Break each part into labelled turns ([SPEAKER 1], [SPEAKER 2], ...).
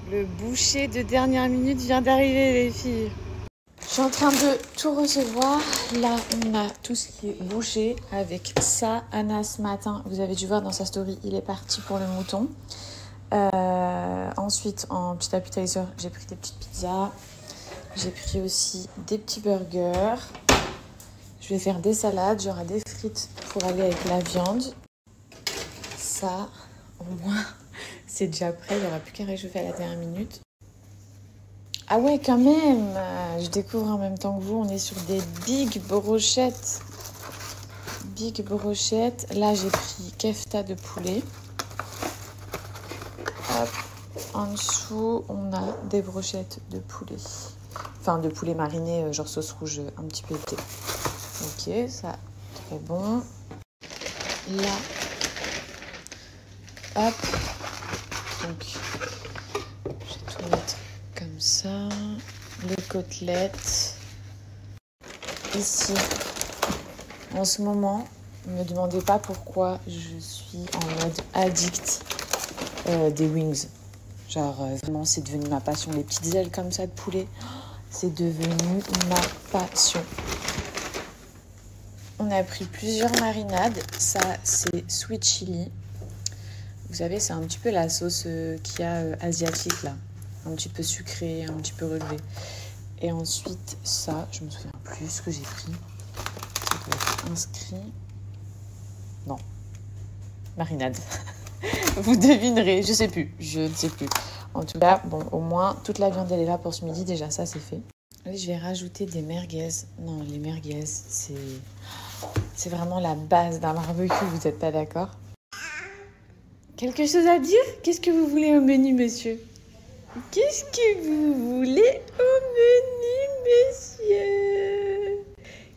[SPEAKER 1] Le boucher de dernière minute vient d'arriver, les filles. Je suis en train de tout recevoir. Là, on a tout ce qui est bouché avec ça. Anna, ce matin, vous avez dû voir dans sa story, il est parti pour le mouton. Ensuite, en petit appetizer, j'ai pris des petites pizzas. J'ai pris aussi des petits burgers. Je vais faire des salades. J'aurai des frites pour aller avec la viande. Ça, au moins, c'est déjà prêt. Il n'y aura plus qu'à réchauffer à la dernière minute. Ah ouais, quand même. Je découvre en même temps que vous. On est sur des big brochettes. Big brochettes. Là, j'ai pris kefta de poulet. Hop. En dessous, on a des brochettes de poulet. Enfin, de poulet mariné, genre sauce rouge un petit peu épicée. Ok, ça, très bon. Là, hop. Donc, je vais tout mettre comme ça. Les côtelettes. Ici, en ce moment, ne me demandez pas pourquoi je suis en mode addict des wings. Genre, vraiment, c'est devenu ma passion. Les petites ailes comme ça de poulet, c'est devenu ma passion. On a pris plusieurs marinades. Ça, c'est sweet chili. Vous savez, c'est un petit peu la sauce qu'il y a asiatique, là. Un petit peu sucrée, un petit peu relevée. Et ensuite, ça, je me souviens plus ce que j'ai pris. Ça doit être inscrit. Non. Marinade. Vous devinerez, je ne sais plus. En tout cas, bon, au moins, toute la viande, elle est là pour ce midi. Déjà, ça, c'est fait. Oui, je vais rajouter des merguez. Non, les merguez, c'est vraiment la base d'un barbecue, vous n'êtes pas d'accord? Quelque chose à dire? Qu'est-ce que vous voulez au menu, monsieur? Qu'est-ce que vous voulez au menu, monsieur?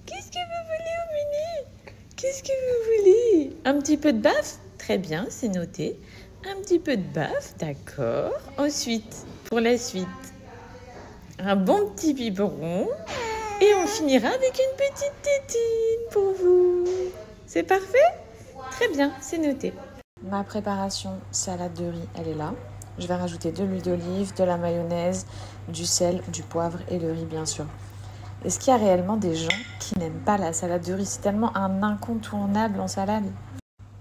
[SPEAKER 1] Qu'est-ce que vous voulez au menu? Qu'est-ce que vous voulez? Un petit peu de baf? Très bien, c'est noté. Un petit peu de baf, d'accord. Ensuite, pour la suite, un bon petit biberon. Et on finira avec une petite tétine pour vous. C'est parfait? Très bien, c'est noté. Ma préparation salade de riz, elle est là. Je vais rajouter de l'huile d'olive, de la mayonnaise, du sel, du poivre et le riz, bien sûr. Est-ce qu'il y a réellement des gens qui n'aiment pas la salade de riz? C'est tellement un incontournable en salade.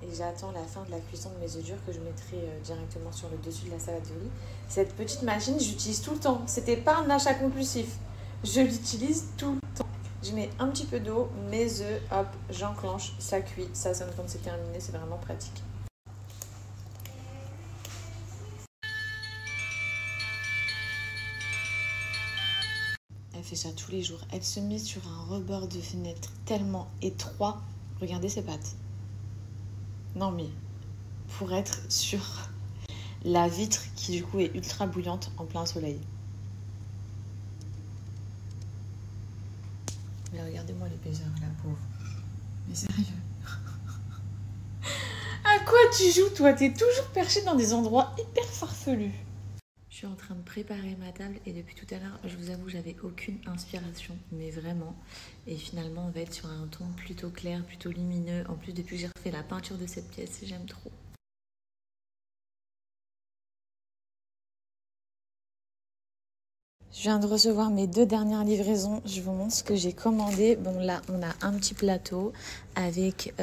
[SPEAKER 1] Et j'attends la fin de la cuisson de mes œufs durs que je mettrai directement sur le dessus de la salade de riz. Cette petite machine, j'utilise tout le temps. C'était pas un achat compulsif. Je l'utilise tout le temps. Je mets un petit peu d'eau, mes œufs, hop, j'enclenche, ça cuit, ça sonne quand c'est terminé, c'est vraiment pratique. Elle fait ça tous les jours. Elle se met sur un rebord de fenêtre tellement étroit. Regardez ses pattes. Non mais, pour être sur la vitre qui du coup est ultra bouillante en plein soleil. Mais regardez-moi l'épaisseur, la pauvre. Mais sérieux. À quoi tu joues, toi? T'es toujours perché dans des endroits hyper farfelus. Je suis en train de préparer ma table et depuis tout à l'heure, je vous avoue, j'avais aucune inspiration, mais vraiment. Et finalement, on va être sur un ton plutôt clair, plutôt lumineux. En plus, depuis que j'ai refait la peinture de cette pièce, j'aime trop. Je viens de recevoir mes 2 dernières livraisons. Je vous montre ce que j'ai commandé. Bon, là, on a un petit plateau avec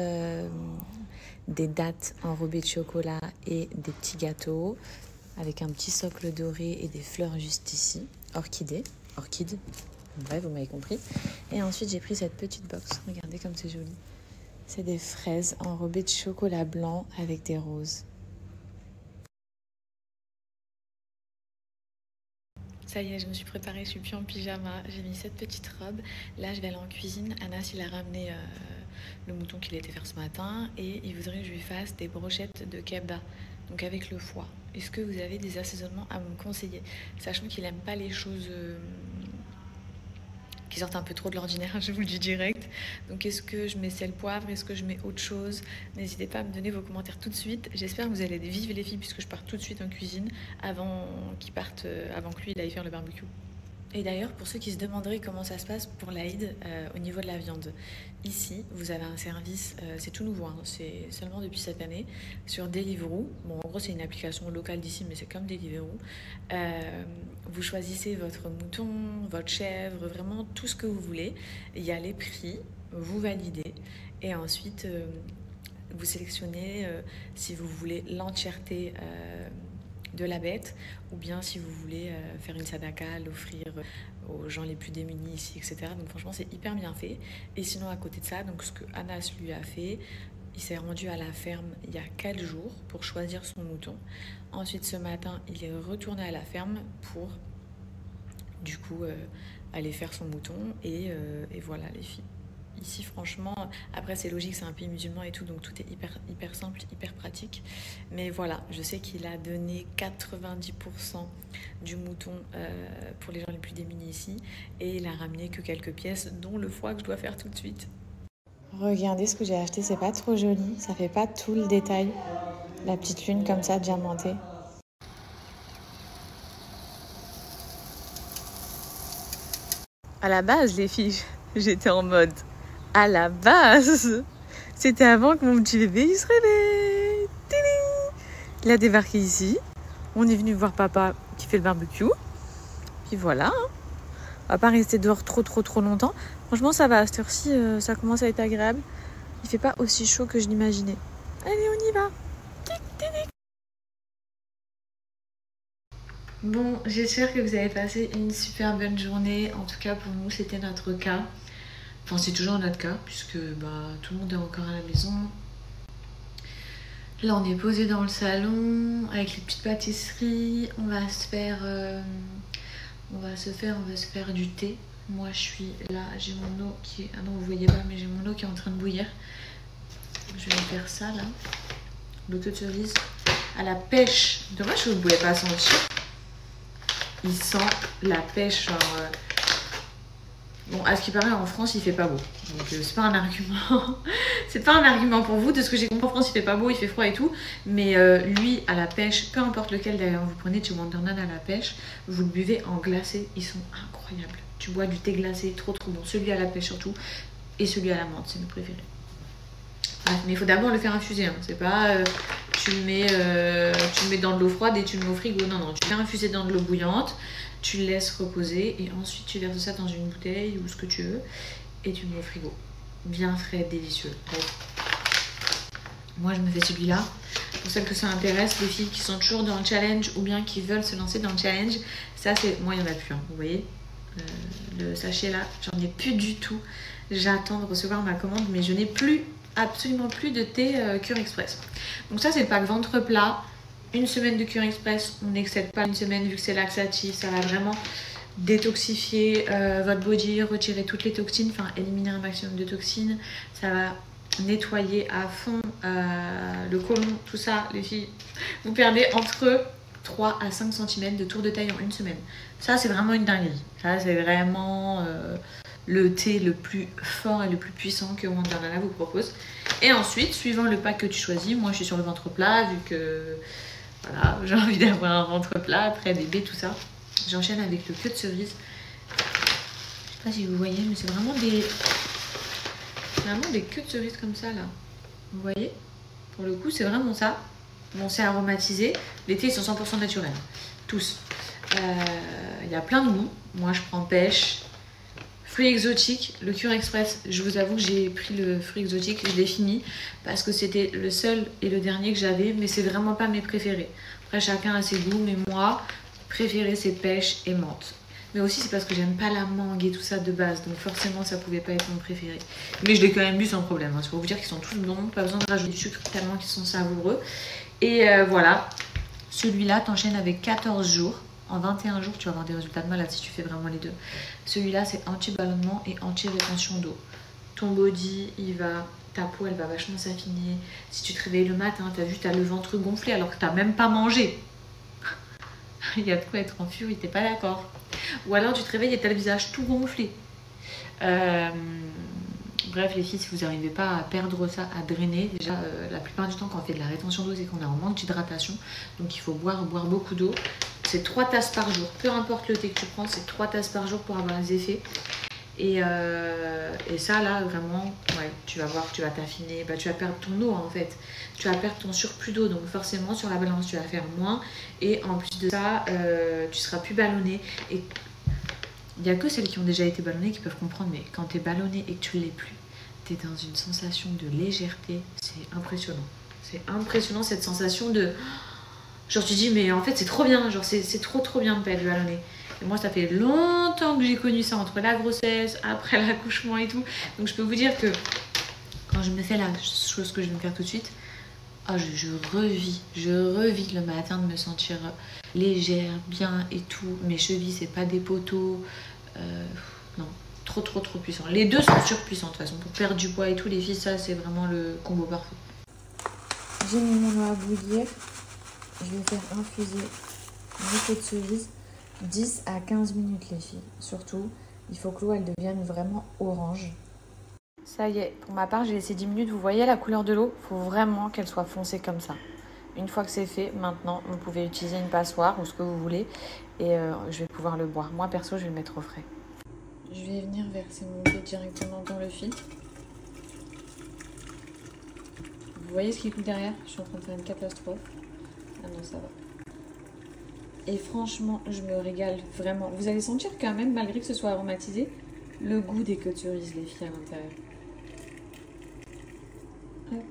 [SPEAKER 1] des dattes enrobées de chocolat et des petits gâteaux avec un petit socle doré et des fleurs juste ici. Orchidée. Orchide. Bref, vous m'avez compris. Et ensuite, j'ai pris cette petite box. Regardez comme c'est joli. C'est des fraises enrobées de chocolat blanc avec des roses. Ça y est, je me suis préparée, je suis plus en pyjama. J'ai mis cette petite robe. Là, je vais aller en cuisine. Anas, il a ramené le mouton qu'il était faire ce matin et il voudrait que je lui fasse des brochettes de kebab, donc avec le foie. Est-ce que vous avez des assaisonnements à me conseiller? Sachant qu'il n'aime pas les choses qui sortent un peu trop de l'ordinaire, je vous le dis direct. Donc est-ce que je mets sel, poivre? Est-ce que je mets autre chose? N'hésitez pas à me donner vos commentaires tout de suite. J'espère que vous allez vivre les filles puisque je pars tout de suite en cuisine avant qu'il parte, avant que lui il aille faire le barbecue. Et d'ailleurs, pour ceux qui se demanderaient comment ça se passe pour l'Aïd au niveau de la viande, ici, vous avez un service, c'est tout nouveau, hein, c'est seulement depuis cette année, sur Deliveroo. Bon, en gros, c'est une application locale d'ici, mais c'est comme Deliveroo. Vous choisissez votre mouton, votre chèvre, vraiment tout ce que vous voulez. Il y a les prix, vous validez, et ensuite, vous sélectionnez si vous voulez l'entièreté de la bête, ou bien si vous voulez faire une sadaka, l'offrir aux gens les plus démunis ici, etc. Donc franchement, c'est hyper bien fait. Et sinon, à côté de ça, donc ce que Anas lui a fait, il s'est rendu à la ferme il y a 4 jours pour choisir son mouton. Ensuite, ce matin, il est retourné à la ferme pour, du coup, aller faire son mouton. Et voilà, les filles. Ici, franchement, après, c'est logique, c'est un pays musulman et tout, donc tout est hyper simple, hyper pratique. Mais voilà, je sais qu'il a donné 90% du mouton pour les gens les plus démunis ici, et il a ramené que quelques pièces, dont le foie que je dois faire tout de suite. Regardez ce que j'ai acheté, c'est pas trop joli, ça fait pas tout le détail. La petite lune comme ça, diamantée. À la base, les filles, j'étais en mode... À la base, c'était avant que mon petit bébé il se réveille. Tiding. Il a débarqué ici. On est venu voir papa qui fait le barbecue. Puis voilà. On va pas rester dehors trop longtemps. Franchement, ça va. À cette heure-ci, ça commence à être agréable. Il fait pas aussi chaud que je l'imaginais. Allez, on y va. Bon, j'espère que vous avez passé une super bonne journée. En tout cas, pour nous, c'était notre cas. Enfin, c'est toujours notre cas, puisque tout le monde est encore à la maison. Là, on est posé dans le salon avec les petites pâtisseries. On va se faire du thé. Moi, je suis là, j'ai mon eau qui est... Ah non, vous voyez pas, mais j'ai mon eau qui est en train de bouillir. Je vais faire ça, là. L'eau de cerise à la pêche. Dommage que vous ne pouvez pas sentir. Il sent la pêche, genre... Bon, à ce qui paraît, en France, il fait pas beau. Donc, c'est pas un argument. C'est pas un argument pour vous. De ce que j'ai compris, en France, il fait pas beau, il fait froid et tout. Mais lui, à la pêche, peu importe lequel d'ailleurs vous prenez chez Wonderland à la pêche, vous le buvez en glacé. Ils sont incroyables. Tu bois du thé glacé, trop bon. Celui à la pêche surtout. Et celui à la menthe, c'est mes préférés. Bref, mais il faut d'abord le faire infuser. Hein. C'est pas tu le mets dans de l'eau froide et tu le mets au frigo. Non, tu le fais infuser dans de l'eau bouillante. Tu le laisses reposer et ensuite tu verses ça dans une bouteille ou ce que tu veux et tu le mets au frigo. Bien frais, délicieux. Bref. Moi je me fais celui-là. Pour celles que ça intéresse, les filles qui sont toujours dans le challenge ou bien qui veulent se lancer dans le challenge, ça c'est... Moi il n'y en a plus, hein, vous voyez. Le sachet là, j'en ai plus du tout. J'attends de recevoir ma commande mais je n'ai absolument plus de thé Cure Express. Donc ça c'est le pack ventre plat. Une semaine de Cure Express, on n'excède pas une semaine vu que c'est laxatif, ça va vraiment détoxifier votre body, retirer toutes les toxines, enfin éliminer un maximum de toxines, ça va nettoyer à fond le côlon, tout ça les filles. Vous perdez entre 3 à 5 cm de tour de taille en une semaine. Ça c'est vraiment une dinguerie, ça c'est vraiment le thé le plus fort et le plus puissant que Wonderland vous propose. Et ensuite, suivant le pack que tu choisis, moi je suis sur le ventre plat vu que... Voilà, j'ai envie d'avoir un ventre plat après bébé, tout ça. J'enchaîne avec le queue de cerise. Je sais pas si vous voyez, mais c'est vraiment des queues de cerise comme ça là. Vous voyez? Pour le coup, c'est vraiment ça. Bon, c'est aromatisé. Les thés, ils sont 100% naturels. Tous. Il y a plein de goûts. Moi, je prends pêche. Fruits exotiques, le Cure Express, je vous avoue que j'ai pris le fruit exotique, je l'ai fini parce que c'était le seul et le dernier que j'avais, mais c'est vraiment pas mes préférés. Après chacun a ses goûts, mais moi, préféré c'est pêche et menthe. Mais aussi c'est parce que j'aime pas la mangue et tout ça de base, donc forcément ça pouvait pas être mon préféré. Mais je l'ai quand même bu sans problème, hein. C'est pour vous dire qu'ils sont tous bons, pas besoin de rajouter du sucre tellement qu'ils sont savoureux. Et voilà, celui-là t'enchaînes avec 14 jours. En 21 jours, tu vas avoir des résultats de malade si tu fais vraiment les deux. Celui-là, c'est anti-ballonnement et anti-rétention d'eau. Ton body, ta peau, elle va vachement s'affiner. Si tu te réveilles le matin, tu as vu, tu as le ventre gonflé alors que tu n'as même pas mangé. Il y a de quoi être en furie, t'es pas d'accord. Ou alors tu te réveilles et tu as le visage tout gonflé. Bref, les filles, si vous n'arrivez pas à perdre ça, à drainer, déjà, la plupart du temps, quand on fait de la rétention d'eau, c'est qu'on est en manque d'hydratation. Donc, il faut boire beaucoup d'eau. c'est 3 tasses par jour. Peu importe le thé que tu prends, c'est 3 tasses par jour pour avoir les effets. Et ça, là, vraiment, ouais, tu vas voir que tu vas t'affiner. Bah, tu vas perdre ton eau, en fait. Tu vas perdre ton surplus d'eau. Donc, forcément, sur la balance, tu vas faire moins. Et en plus de ça, tu seras plus ballonné. Et il n'y a que celles qui ont déjà été ballonnées qui peuvent comprendre. Mais quand tu es ballonné et que tu ne l'es plus, tu es dans une sensation de légèreté. C'est impressionnant. C'est impressionnant, cette sensation de... Genre, tu dis, mais en fait, c'est trop bien. Genre, c'est trop bien de pas être ballonné. Et moi, ça fait longtemps que j'ai connu ça entre la grossesse, après l'accouchement et tout. Donc, je peux vous dire que quand je me fais la chose que je vais me faire tout de suite, oh, je revis le matin de me sentir légère, bien et tout. Mes chevilles, c'est pas des poteaux. Non, trop puissant. Les deux sont surpuissants de toute façon. Pour perdre du poids et tout, les filles, ça, c'est vraiment le combo parfait. J'ai mis mon eau à bouillir. Je vais faire infuser mes pots de cerise 10 à 15 minutes, les filles. Surtout, il faut que l'eau, elle devienne vraiment orange. Ça y est, pour ma part, j'ai laissé 10 minutes. Vous voyez la couleur de l'eau? Il faut vraiment qu'elle soit foncée comme ça. Une fois que c'est fait, maintenant, vous pouvez utiliser une passoire ou ce que vous voulez. Et je vais pouvoir le boire. Moi, perso, je vais le mettre au frais. Je vais venir verser mon thé directement dans le filtre. Vous voyez ce qui coule derrière? Je suis en train de faire une catastrophe. Ah non, ça va. Et franchement, je me régale vraiment. Vous allez sentir quand même, malgré que ce soit aromatisé, le goût des queues de cerise, les filles, à l'intérieur. Hop.